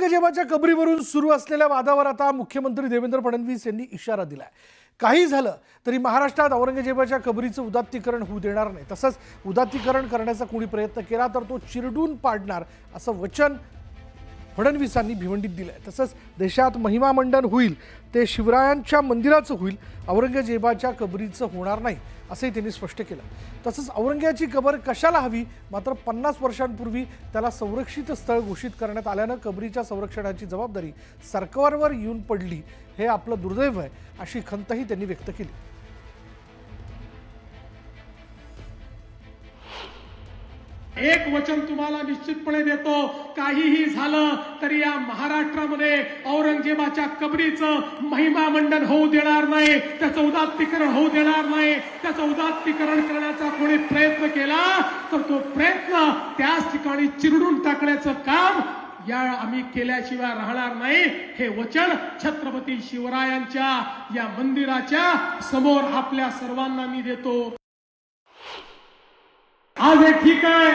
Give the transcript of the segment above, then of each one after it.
औरंगजेबाच्या कबरीवरून सुरू असलेल्या वादावर आता मुख्यमंत्री देवेंद्र फडणवीस यांनी इशारा दिलाय। काही झालं तरी महाराष्ट्रात औरंगजेबाच्या कबरीचं उदात्तीकरण होऊ देणार नाही, तसंच उदात्तीकरण करण्याचा कोणी प्रयत्न केला तर तो चिरडून पाडणार असं वचन फडणवीसांनी भिवंडीत दिलंय। तसंच देशात महिमा मंडन होईल ते शिवरायांच्या मंदिराचं होईल, औरंगजेबाच्या कबरीचं होणार नाही असंही त्यांनी स्पष्ट केलं। तसंच औरंगजेबाची कबर कशाला हवी, मात्र 50 वर्षांपूर्वी त्याला संरक्षित स्थळ घोषित करण्यात आल्यानं कबरीच्या संरक्षणाची जबाबदारी सरकारवर येऊन पडली, हे आपलं दुर्दैव आहे अशी खंतही त्यांनी व्यक्त केली। एक वचन तुम्हाला निश्चितपणे देतो, काहीही झालं तरी या महाराष्ट्रामध्ये औरंगजेबाच्या कबरीचं महिमा मंडन होऊ देणार नाही, त्याचं उदात्तीकरण होऊ देणार नाही। त्याचं उदात्तीकरण करण्याचा कोणी प्रयत्न केला तर तो प्रयत्न त्याच ठिकाणी चिरडून टाकण्याचं काम या आम्ही केल्याशिवाय राहणार नाही, हे वचन छत्रपती शिवरायांच्या या मंदिराच्या समोर आपल्या सर्वांना मी देतो। आज हे ठीक आहे,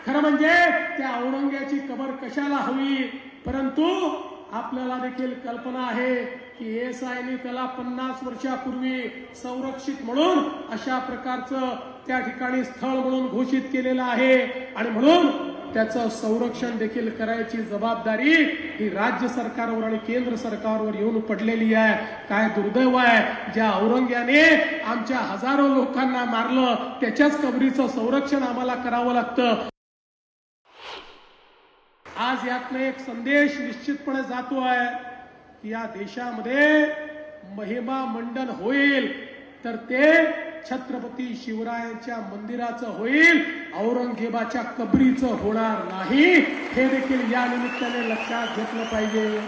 खरं म्हणजे त्या औरंगजेबाची कबर कशाला हवी, परंतु आपल्याला देखील कल्पना आहे की एएसआयने त्याला 50 वर्षापूर्वी संरक्षित म्हणून अशा प्रकारचं त्या ठिकाणी स्थळ म्हणून घोषित केलेलं आहे आणि म्हणून त्याचं संरक्षण देखील करायची जबाबदारी ही राज्य सरकारवर आणि केंद्र सरकारवर येऊन पडलेली आहे। काय दुर्दैव आहे, ज्या औरंगजेबाने आमच्या हजारो लोकांना मारलं त्याच्याच कबरीचं संरक्षण आम्हाला करावं लागतं। आज यातनं एक संदेश निश्चितपणे जातो आहे की या देशामध्ये महिमा मंडन होईल तर ते छत्रपती शिवरायांच्या मंदिराचं होईल, औरंगजेबाच्या कबरीचं होणार नाही, हे देखील या निमित्ताने लक्षात घेतलं पाहिजे।